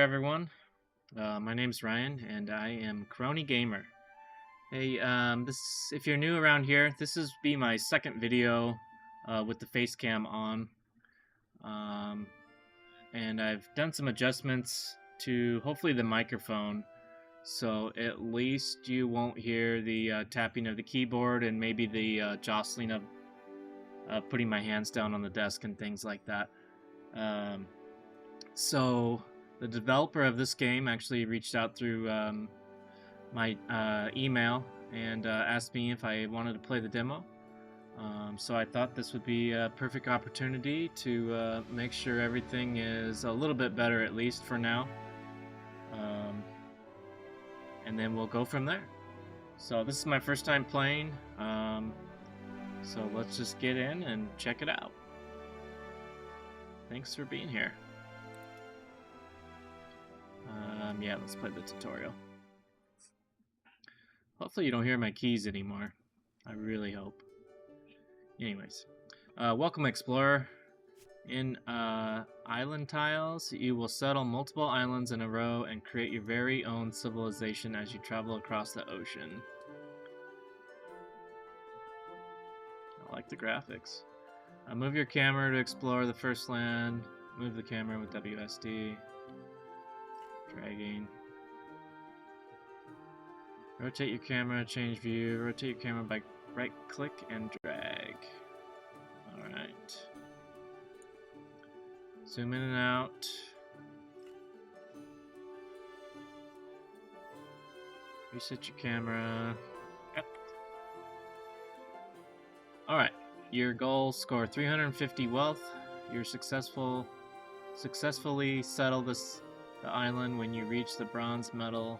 everyone. My name's Ryan, and I am Crony Gamer. Hey, if you're new around here, this is be my second video with the face cam on, and I've done some adjustments to hopefully the microphone, so at least you won't hear the tapping of the keyboard and maybe the jostling of putting my hands down on the desk and things like that. So the developer of this game actually reached out through my email and asked me if I wanted to play the demo. So I thought this would be a perfect opportunity to make sure everything is a little bit better, at least for now. And then we'll go from there. So this is my first time playing, so let's just get in and check it out. Thanks for being here. Yeah, let's play the tutorial. Hopefully you don't hear my keys anymore. I really hope. Anyways, welcome Explorer. In Islantiles, you will settle multiple islands in a row and create your very own civilization as you travel across the ocean. I like the graphics. Move your camera to explore the first land. Move the camera with WSD. Dragging. Rotate your camera, change view. Rotate your camera by right click and drag. Alright. Zoom in and out. Reset your camera. Yep. Alright. Your goal, score 350 wealth. You're successfully settle the island when you reach the bronze medal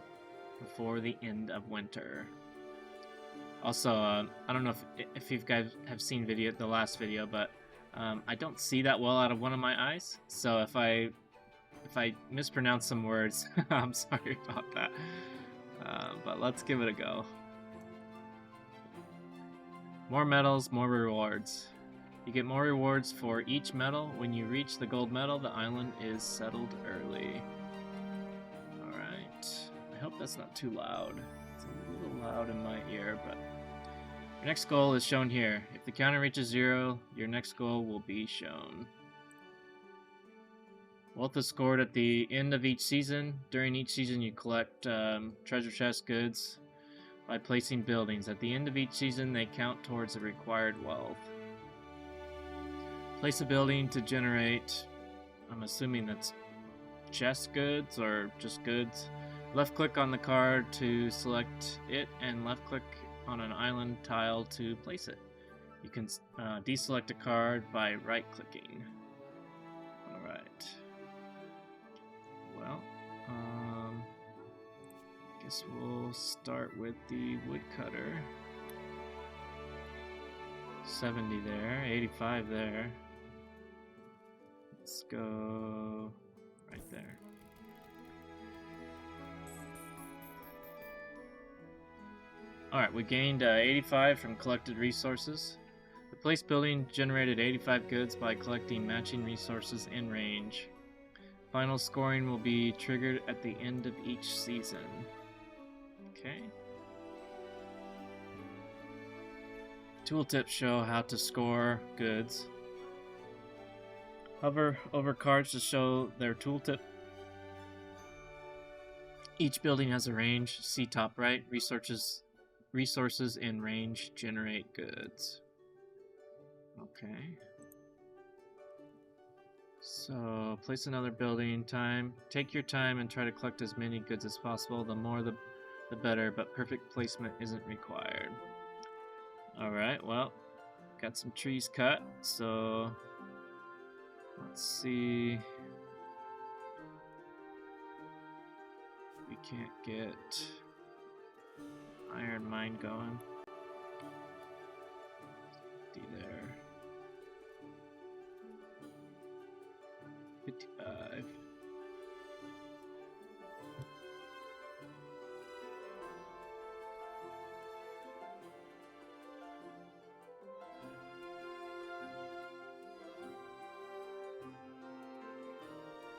before the end of winter. Also, I don't know if you guys have seen the last video, but I don't see that well out of one of my eyes. So if I mispronounce some words, I'm sorry about that. But let's give it a go. More medals, more rewards. You get more rewards for each medal. When you reach the gold medal, the island is settled early. Alright. I hope that's not too loud. It's a little loud in my ear, but... Your next goal is shown here. If the counter reaches 0, your next goal will be shown. Wealth is scored at the end of each season. During each season, you collect treasure chest goods by placing buildings. At the end of each season, they count towards the required wealth. Place a building to generate, I'm assuming that's chest goods or just goods. Left click on the card to select it and left click on an island tile to place it. You can deselect a card by right clicking. Alright. Well, guess we'll start with the woodcutter. 70 there, 85 there. Let's go right there. Alright, we gained 85 from collected resources. The place building generated 85 goods by collecting matching resources in range. Final scoring will be triggered at the end of each season. Okay. Tooltips show how to score goods. Hover over cards to show their tooltip. Each building has a range. See top right. Resources in range generate goods. Okay. So place another building. Take your time and try to collect as many goods as possible. The more the better, but perfect placement isn't required. Alright, well, got some trees cut, so let's see. We can't get iron mine going. 50 there. 55.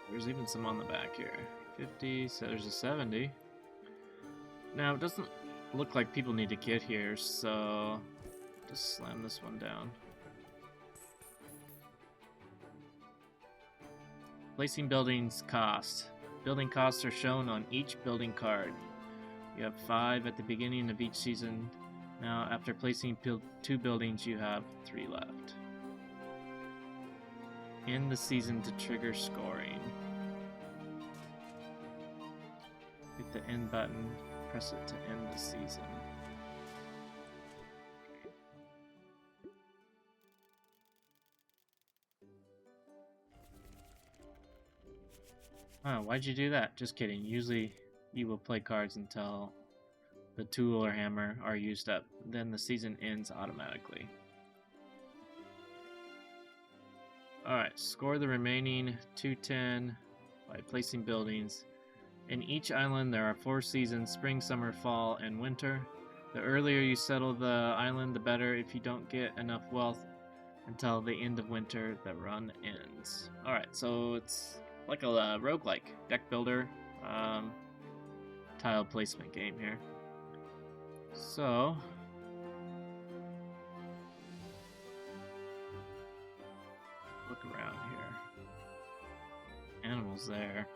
There's even some on the back here. 50, so there's a 70. Now, it doesn't look like people need to get here, so just slam this one down. Placing buildings cost. Building costs are shown on each building card. You have 5 at the beginning of each season. Now, after placing 2 buildings, you have 3 left. End the season to trigger scoring. Hit the end button, press it to end the season. Oh, why'd you do that? Just kidding. Usually you will play cards until the tool or hammer are used up. Then the season ends automatically. Alright, score the remaining 210 by placing buildings. In each island there are 4 seasons: spring, summer, fall, and winter. The earlier you settle the island, the better. If you don't get enough wealth until the end of winter, the run ends. Alright, so it's like a roguelike deck builder tile placement game here. So look around here. Animals there.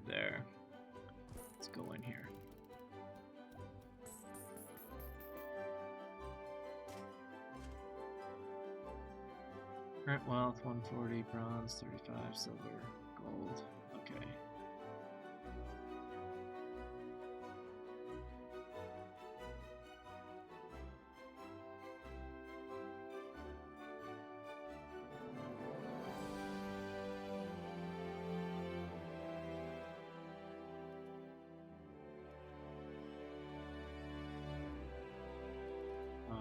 There. Let's go in here. Current wealth 140, bronze 35, silver, gold. Okay. Uh,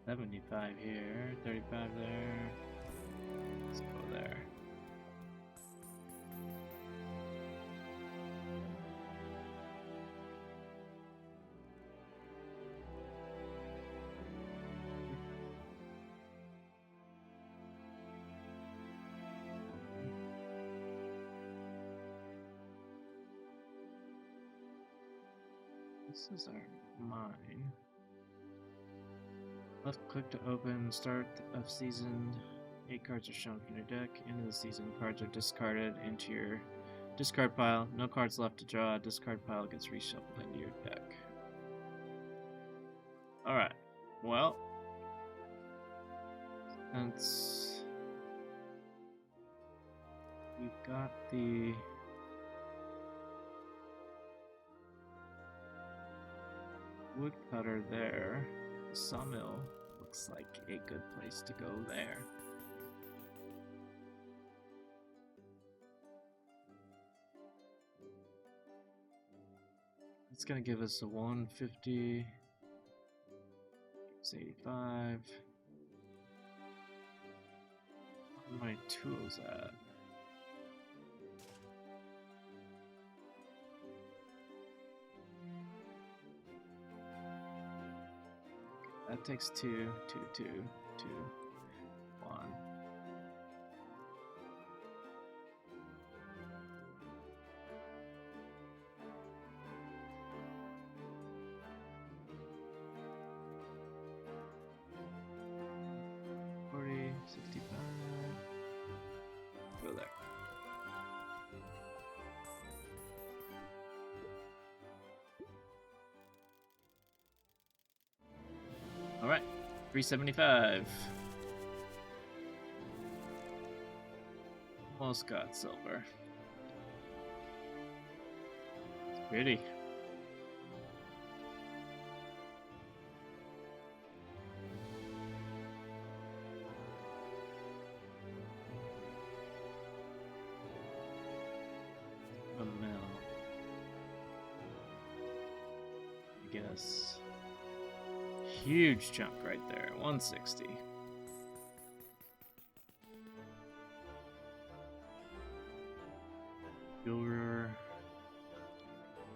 75 here, 35 there. Let's go there. This is our mine. Left click to open. Start of season. 8 cards are shown from your deck. End of the season. Cards are discarded into your discard pile. No cards left to draw. Discard pile gets reshuffled into your deck. Alright. Well, since we've got the woodcutter there, the sawmill looks like a good place to go there. It's gonna give us a 150. It's 85. Where are my tools at? That takes 2, 2, 2, 2, 1. Go there. All right, 375. Almost got silver. It's pretty. A mill. I guess. Huge chunk right there. 160. Builder.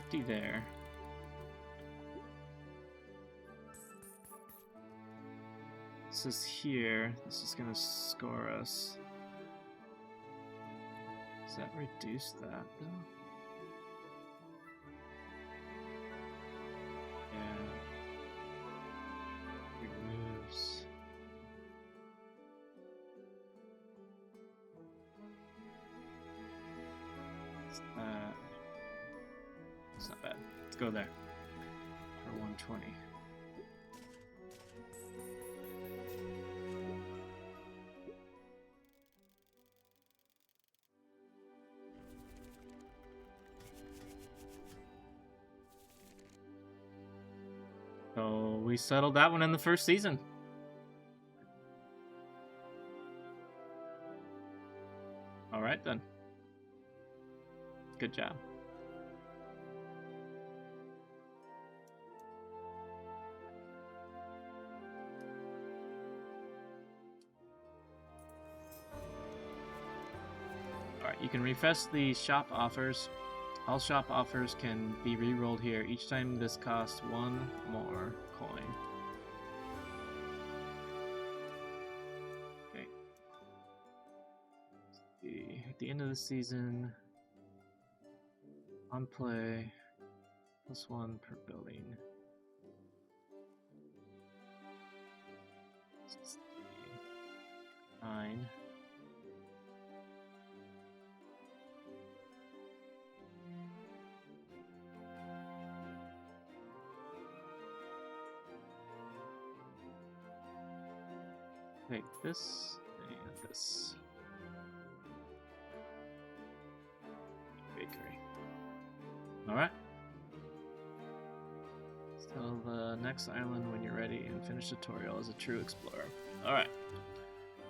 50 there. This is here. This is gonna score us. Does that reduce that though? Yeah. Removes. What's that? It's not bad. Let's go there for 120. So we settled that one in the first season. All right then. Good job. Alright, you can refresh the shop offers. All shop offers can be re-rolled here. Each time this costs one more coin. Okay. At the end of the season, on play, +1 per building. 9. Take this and this. Bakery. Alright. Tell the next island when you're ready and finish tutorial as a true explorer. Alright.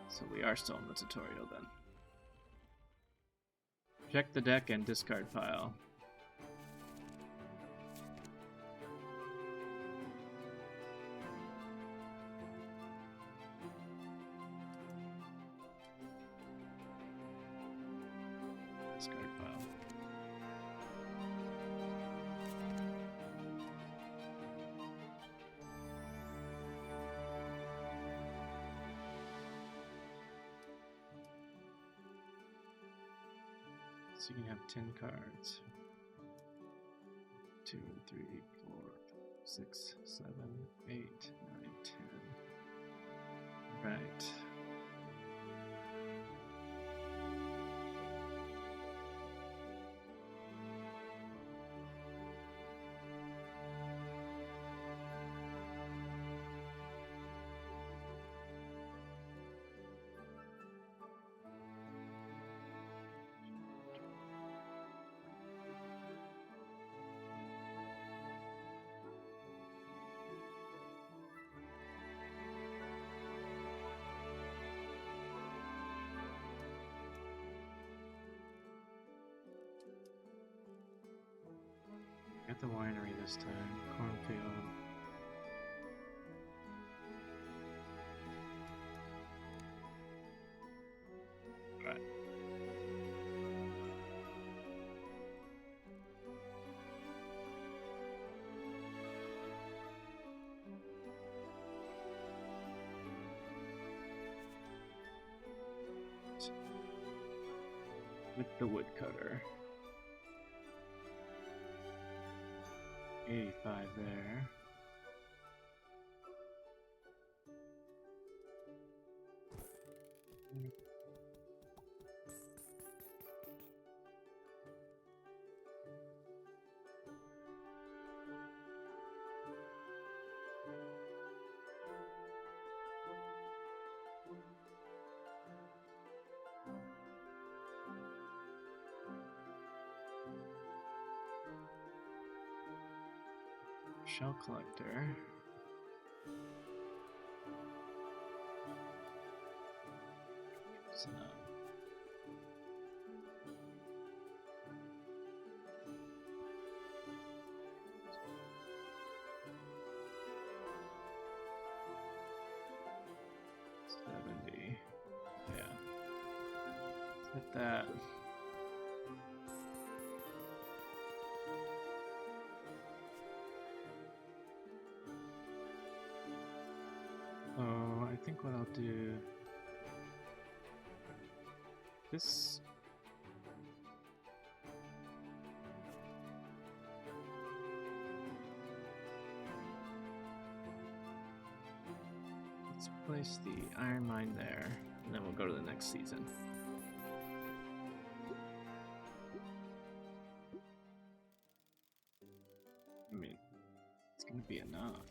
So we are still in the tutorial then. Check the deck and discard pile. Discard pile. So you can have 10 cards. 2, 3, 4, 6, 7, 8, 9, 10. Right. At the winery this time, cornfield. Right. With the woodcutter. 85 there. Shell collector. So, 70. Yeah. Let's hit that. think what I'll do... This... Let's place the iron mine there, and then we'll go to the next season. I mean, it's gonna be enough.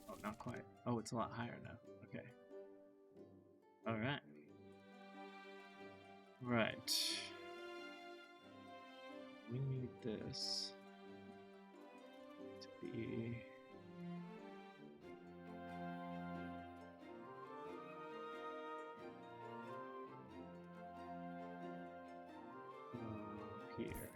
Oh, not quite. Oh, it's a lot higher now. Okay. Alright. Right. We need this to be... here.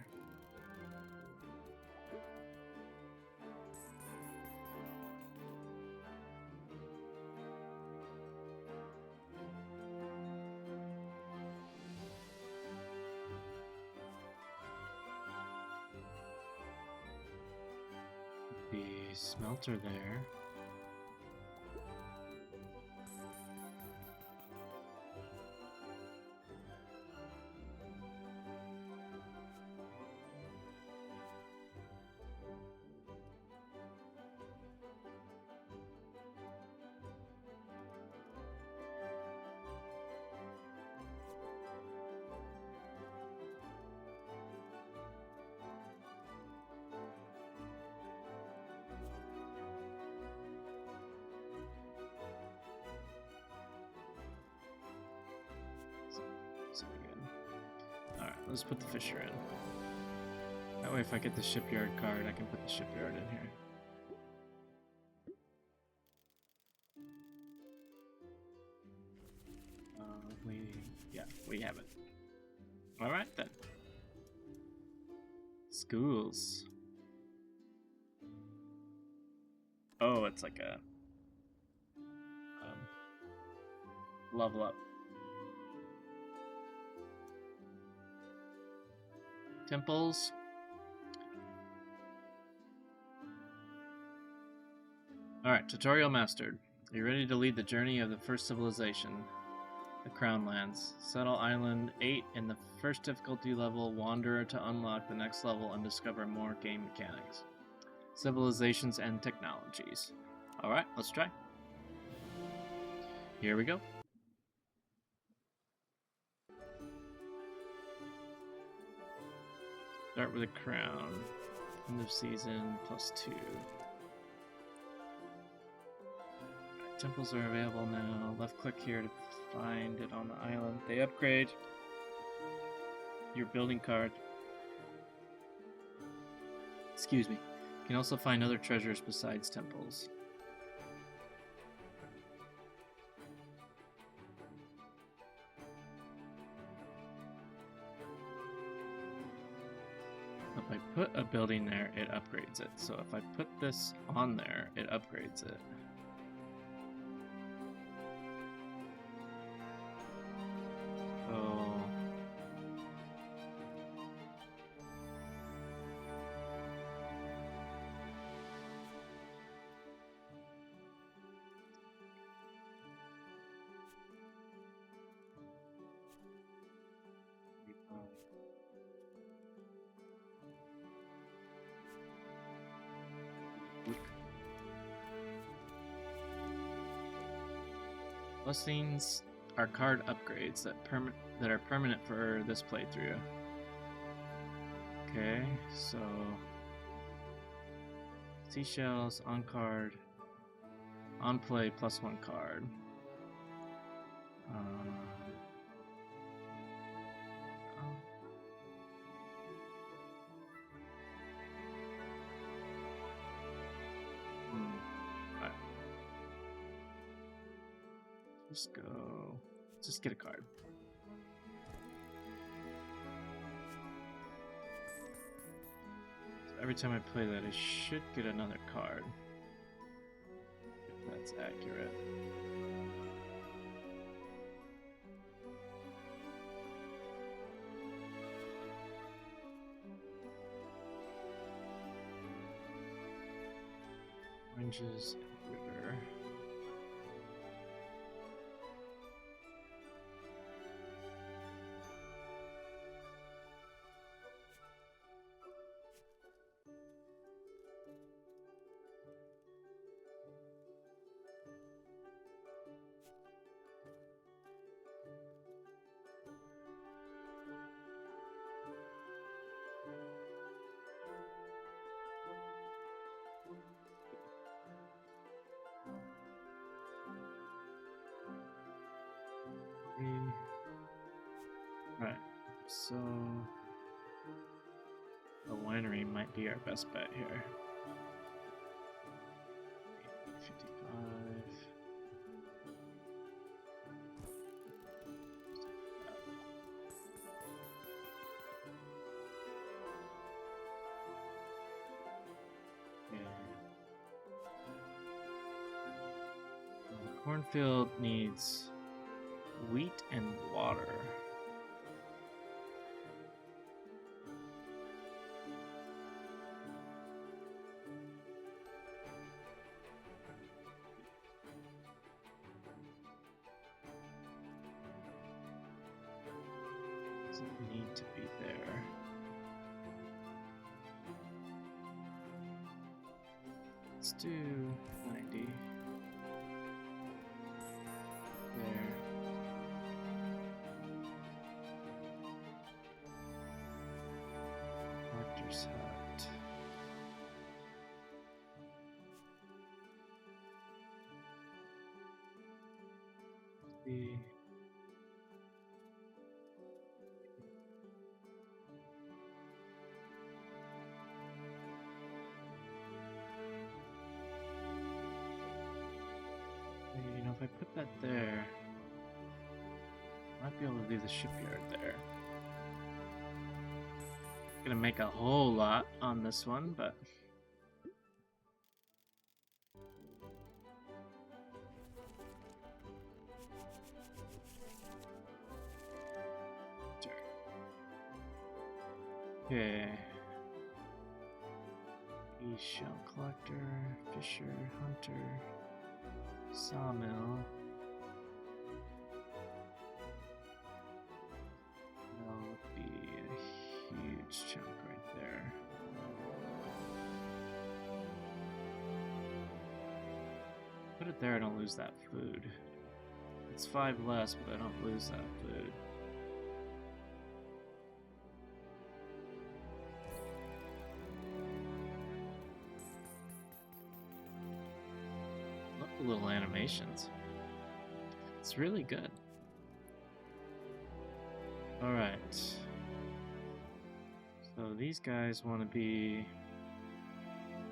The smelter there. Alright, let's put the fisher in. That way if I get the shipyard card, I can put the shipyard in here. We have it. Alright then. Schools. Oh, it's like a level up. Temples. Alright, tutorial mastered. Are you ready to lead the journey of the first civilization? The Crown Lands. Settle Island 8 in the first difficulty level. Wander to unlock the next level and discover more game mechanics, civilizations, and technologies. Alright, let's try. Here we go. Start with a crown. End of season +2. Right, temples are available now. Left click here to find it on the island. They upgrade your building card. Excuse me. You can also find other treasures besides temples. If I put a building there, it upgrades it. So if I put this on there, it upgrades it. Oh. Blessings are card upgrades that are permanent for this playthrough. Okay, so seashells on card, on play +1 card. Just go. Just get a card. So every time I play that, I should get another card. If that's accurate. Oranges and river. A winery might be our best bet here. 55. The cornfield needs wheat and water. Doesn't need to be there. Let's do 90. There. Collector's hut. The you know, if I put that there, I might be able to do the shipyard there. Gonna make a whole lot on this one, but sure. Okay. Shell collector, fisher, hunter, sawmill. That would be a huge chunk right there. Put it there, I don't lose that food. It's 5 less, but I don't lose that food. Love the little animations. It's really good. Alright. So these guys want to be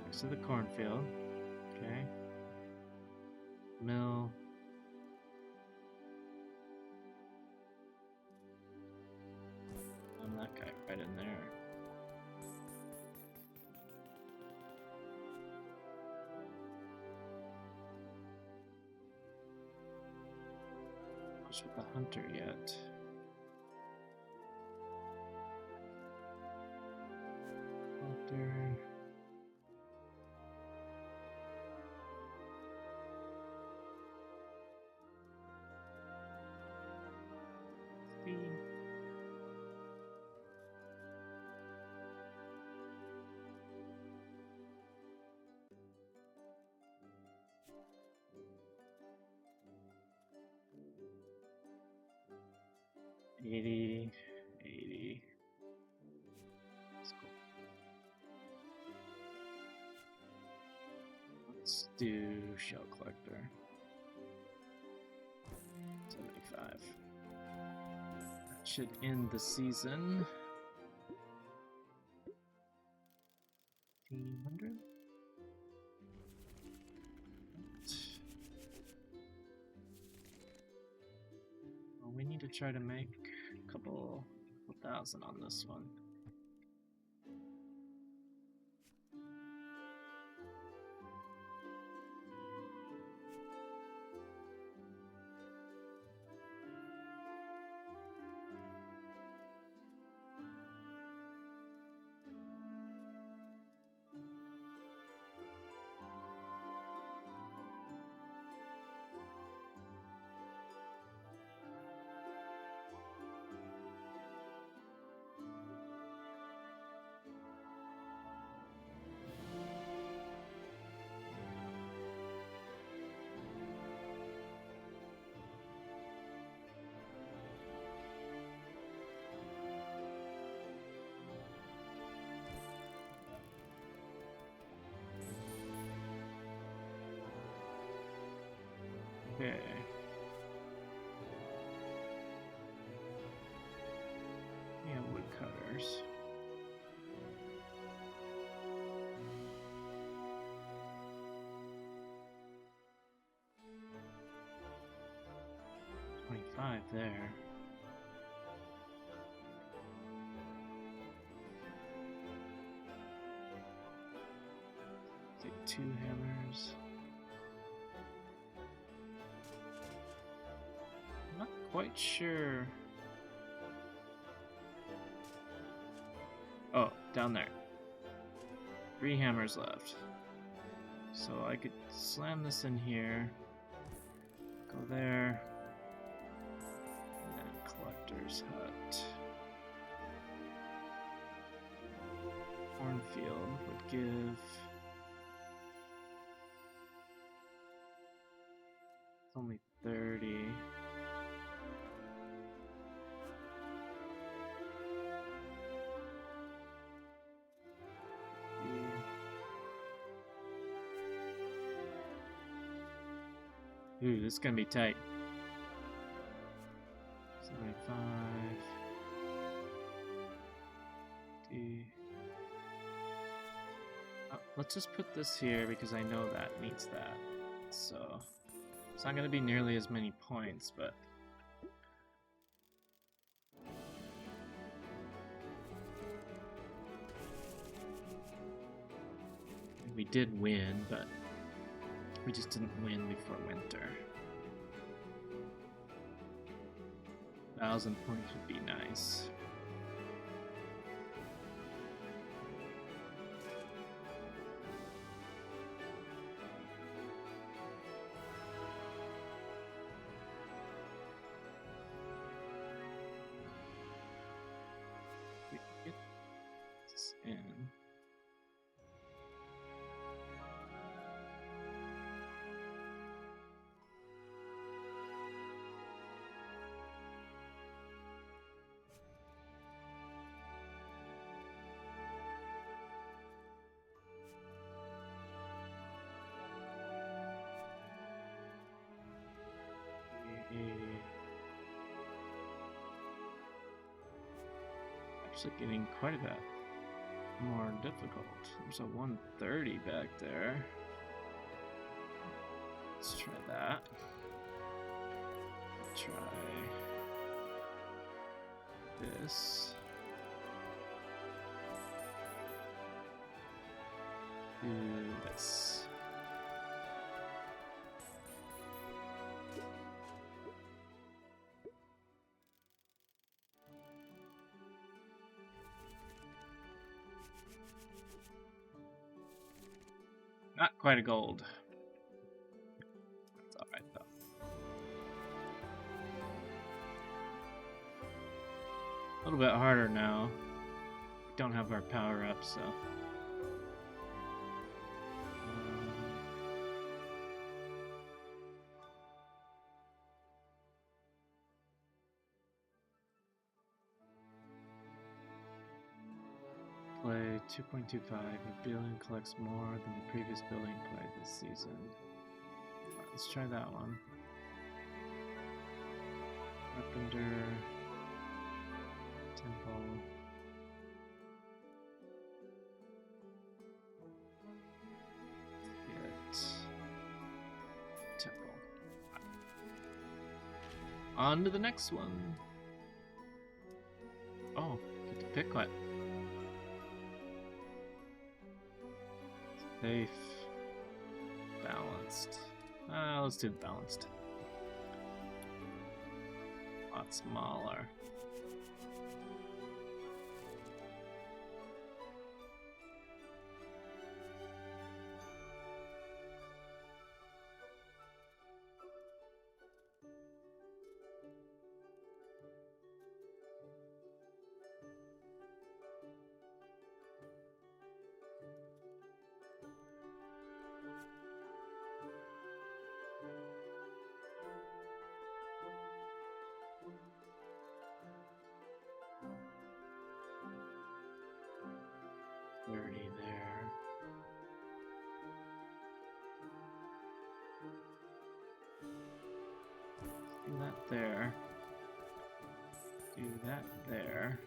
next to the cornfield. Okay. Mill. And that guy right in there. What's with the hunter yet? Hunter. $80. That's cool. Let's do shell collector. 75. That should end the season. 1,500. Well, we need to try to make a couple thousand on this one. Okay. Yeah, woodcutters. there. Take 2 hammers. I'm not quite sure. Oh, down there. 3 hammers left. So I could slam this in here. Go there. And then collector's hut. Cornfield would give. It's only 30. Ooh, this is gonna be tight. 75. D. Oh, let's just put this here because I know that needs that. So it's not gonna be nearly as many points, but we did win, but we just didn't win before winter. 1,000 points would be nice. We can get this in. Actually getting quite a bit more difficult. There's a 130 back there. Let's try that. Try this. Do this. Not quite a gold. That's alright though. A little bit harder now. We don't have our power up, so. Play 2.25. A building collects more than the previous building played this season. Right, let's try that one. Carpenter. Temple. Get temple. On to the next one. Oh, get to pick one. Safe. Balanced. Let's do balanced. A lot smaller. There. Do that there. Do that there.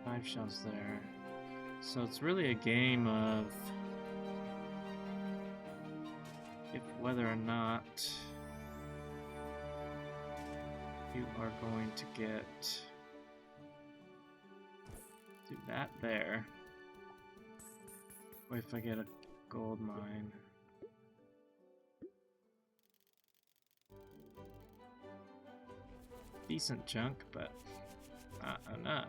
5 shells there. So it's really a game of whether or not you are going to get do that there. Or if I get a gold mine. Decent chunk, but not enough.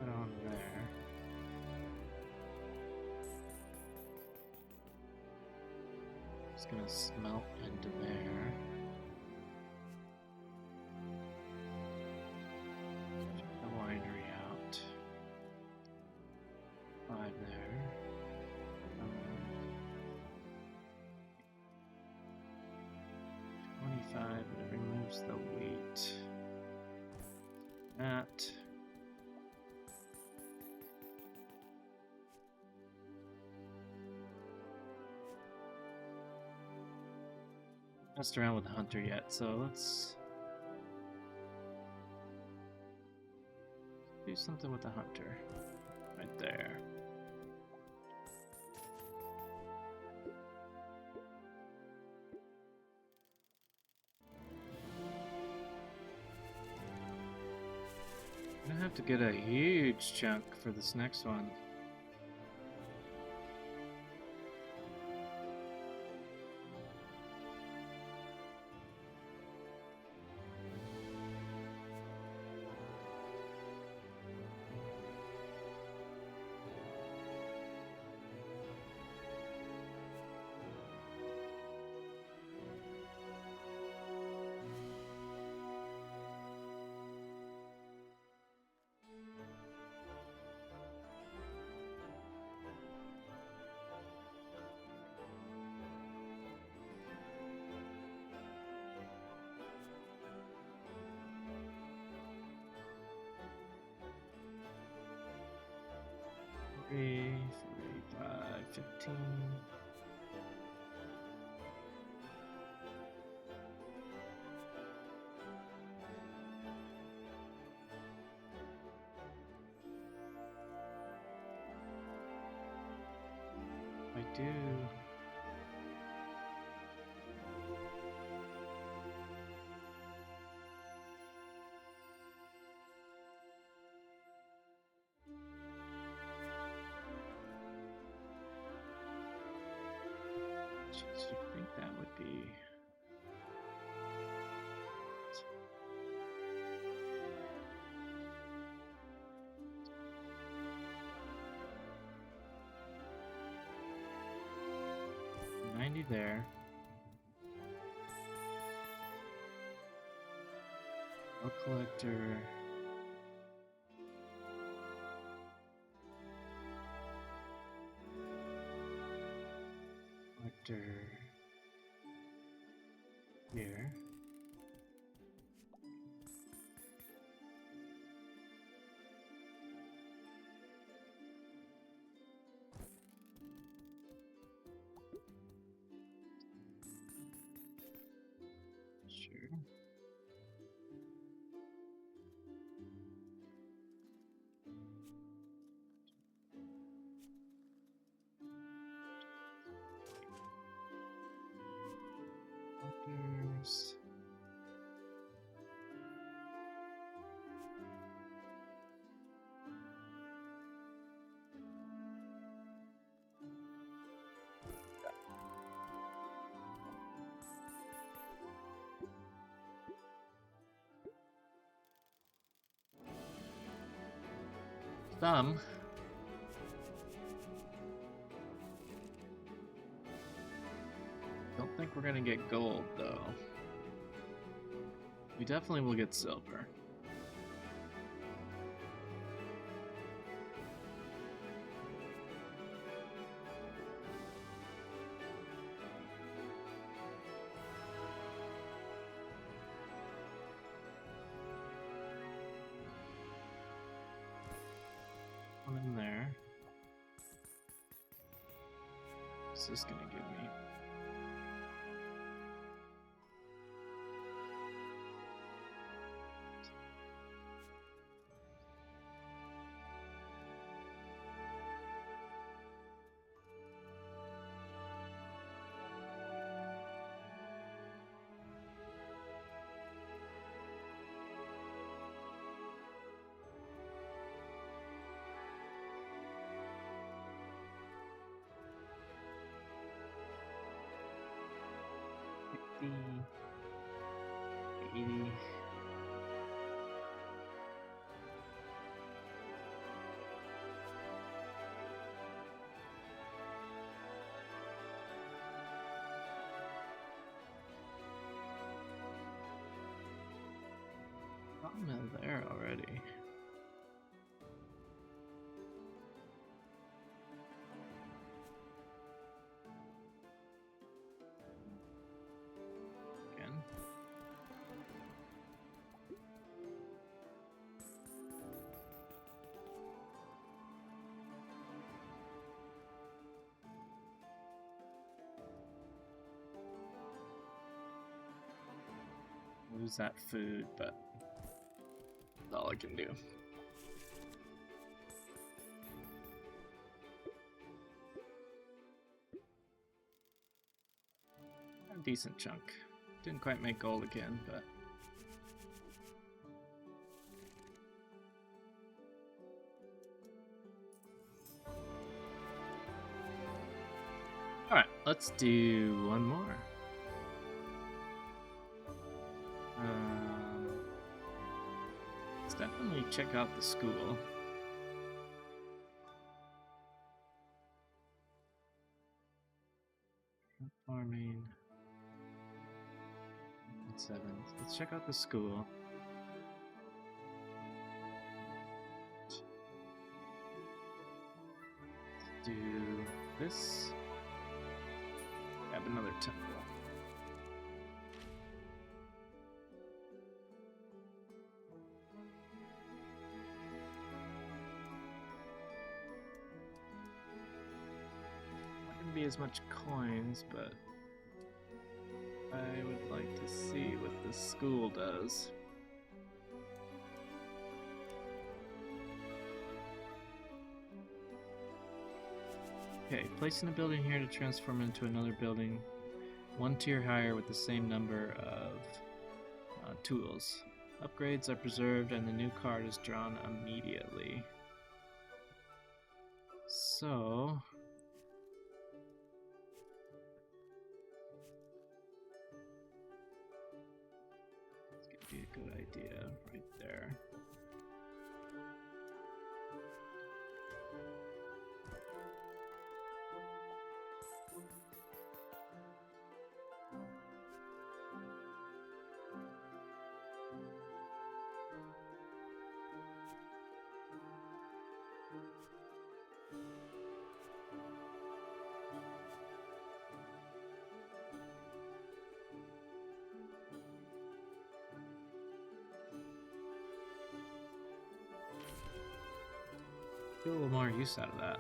On there. Just gonna smelt into there. Check the winery out. 5 there. 25, and it removes the wheat. That. Messed around with the hunter yet, so let's do something with the hunter right there. I'm gonna have to get a huge chunk for this next one. Three, 5, 15. I do. You'd think that would be $90 there. Book collector. Here. Sure. Others. Some. Don't think we're gonna get gold though. We definitely will get silver. What's this gonna give me? $50, $80. I'm there already. Again. Lose that food, but that's all I can do. A decent chunk. Didn't quite make gold again, but alright, let's do one more. Let's definitely check out the school. Farming. 7. Let's check out the school. Let's do this. Grab another temple. Not gonna be as much coins, but I would like to see what the school does. Okay, placing a building here to transform into another building, one tier higher with the same number of tools. Upgrades are preserved and the new card is drawn immediately. So this could be a good idea right there. Get a little more use out of that.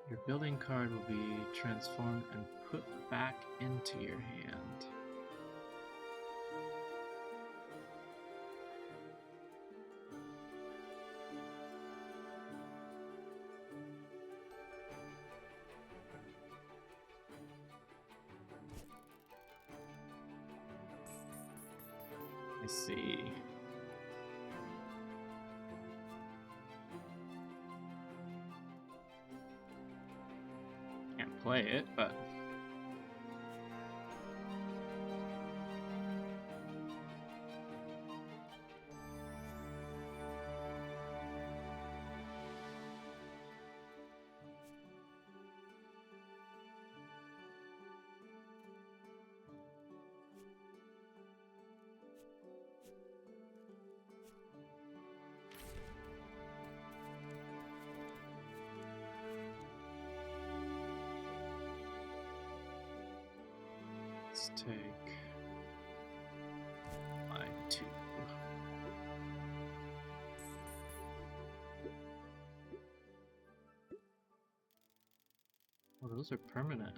Your building card will be transformed and put back into your hand. I see. Can't play it, but let's take line 2. those are permanent.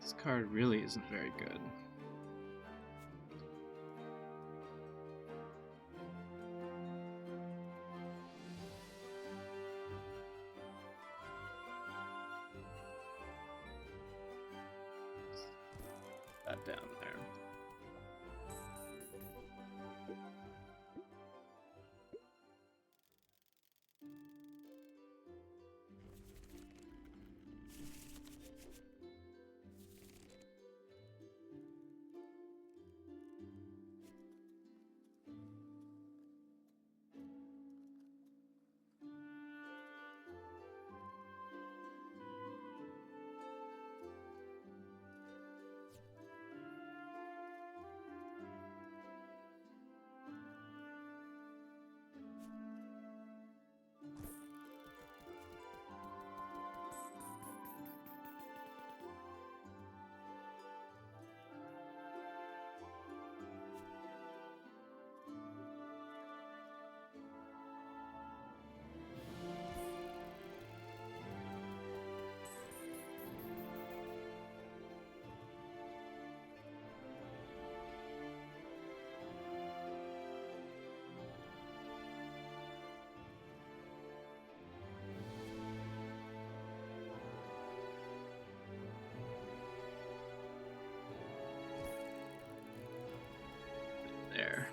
This card really isn't very good. That down there. There.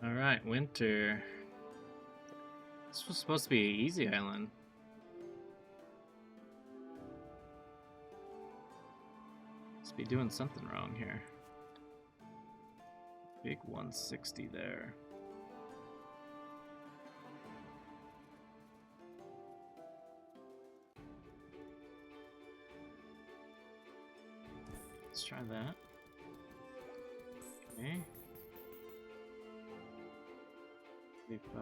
All right, winter. This was supposed to be an easy island. Must be doing something wrong here. Big 160 there. Let's try that. Okay. 35.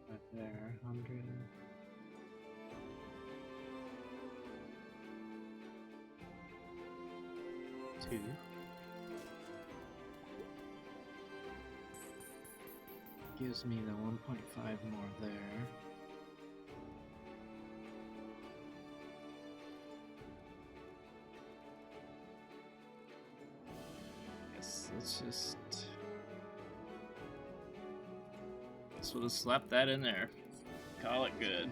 Right there, 100. Two. Gives me the 1.5 more there. Let's just... we'll just slap that in there. Call it good.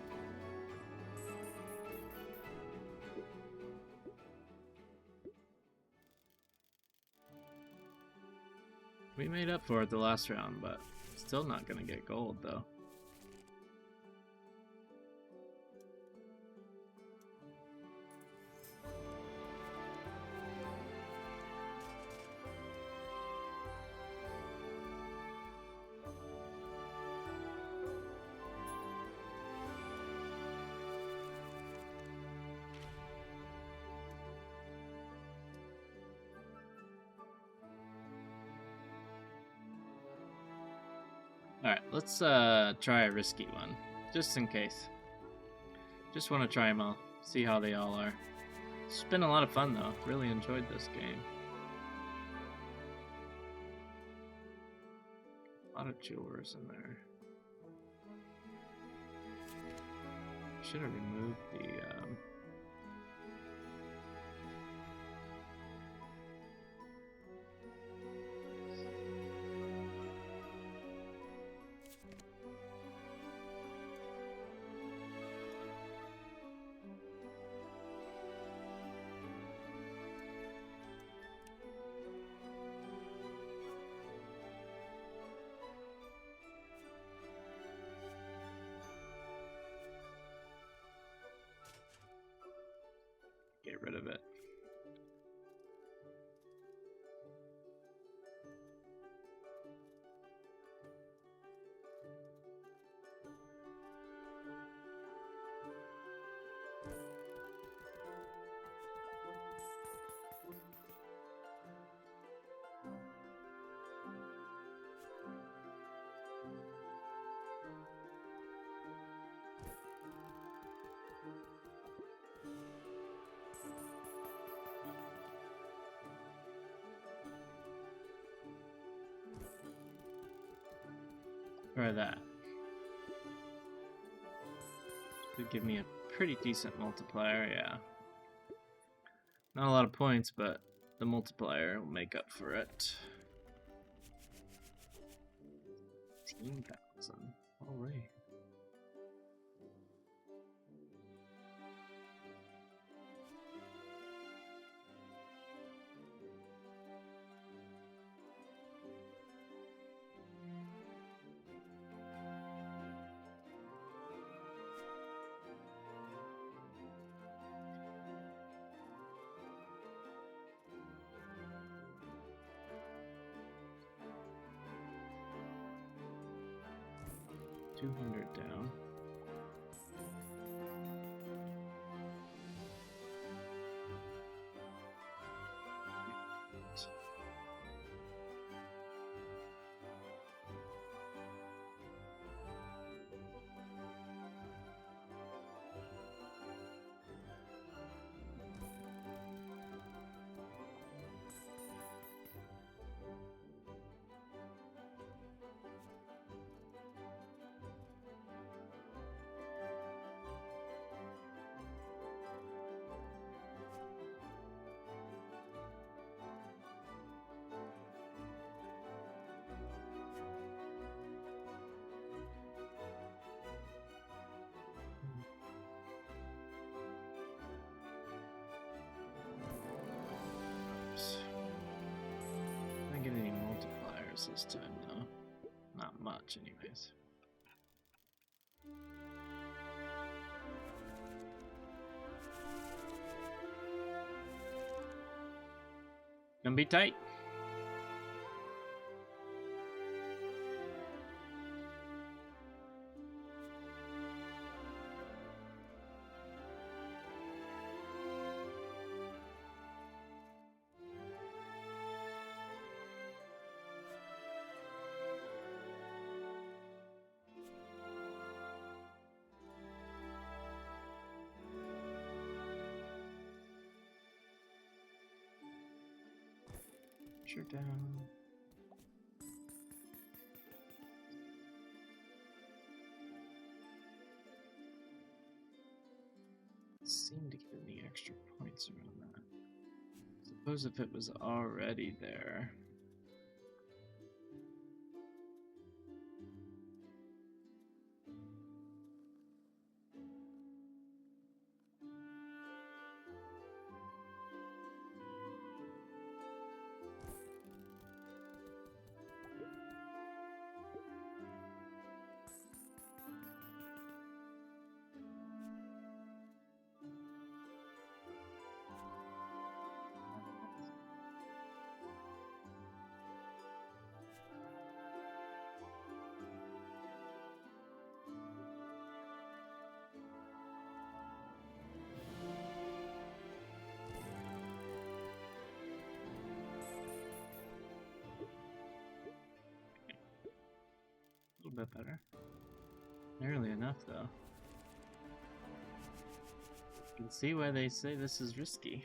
We made up for it the last round, but still not gonna get gold though. Alright, let's try a risky one, just in case. Just want to try them all, see how they all are. It's been a lot of fun though. Really enjoyed this game. A lot of jewelers in there. Should have removed the get rid of it. Or that. Could give me a pretty decent multiplier, yeah. Not a lot of points, but the multiplier will make up for it. 18,000. Alright. $200 down. I don't get any multipliers this time though. Not much anyways. Gonna be tight. Down. Seemed to get any extra points around that. Suppose if it was already there. A little bit better. Nearly enough though. can see why they say this is risky.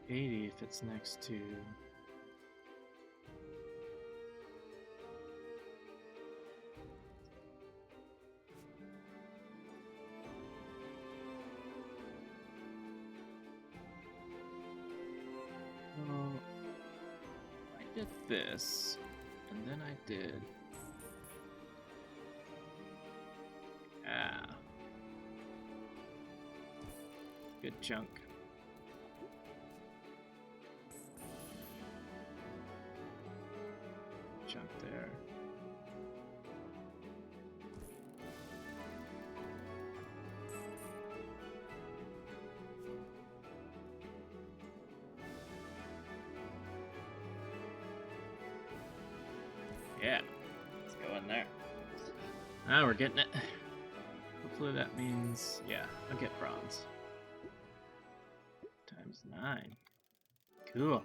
$80 if it's next to... Well, I did this, and then I did... Good chunk. Chunk there. Yeah, let's go in there. Now we're getting it. Hopefully that means, yeah, I'll get bronze. Times 9. Cool.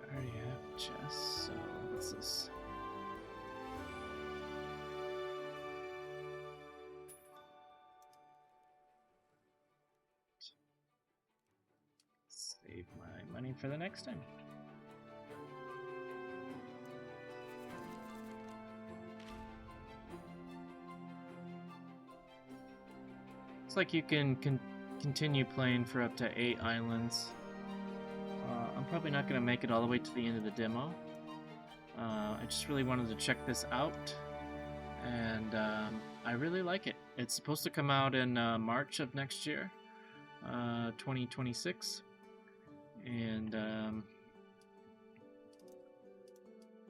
I already have chests, so what's this? Save my money for the next time. Looks like you can continue playing for up to 8 islands. I'm probably not going to make it all the way to the end of the demo. I just really wanted to check this out, and I really like it. It's supposed to come out in March of next year, 2026, and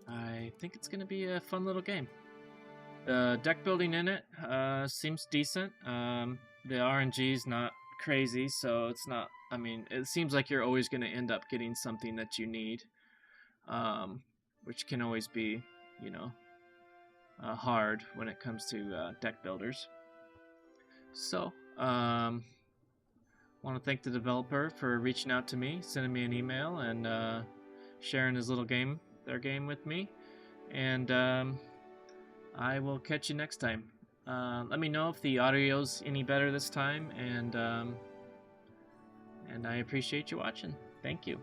I think it's going to be a fun little game. The deck building in it seems decent. The RNG's not crazy, so it's not, I mean, it seems like you're always going to end up getting something that you need, which can always be, you know, hard when it comes to deck builders. So, want to thank the developer for reaching out to me, sending me an email, and sharing his little game, their game with me, and I will catch you next time. Let me know if the audio's any better this time, and I appreciate you watching. Thank you.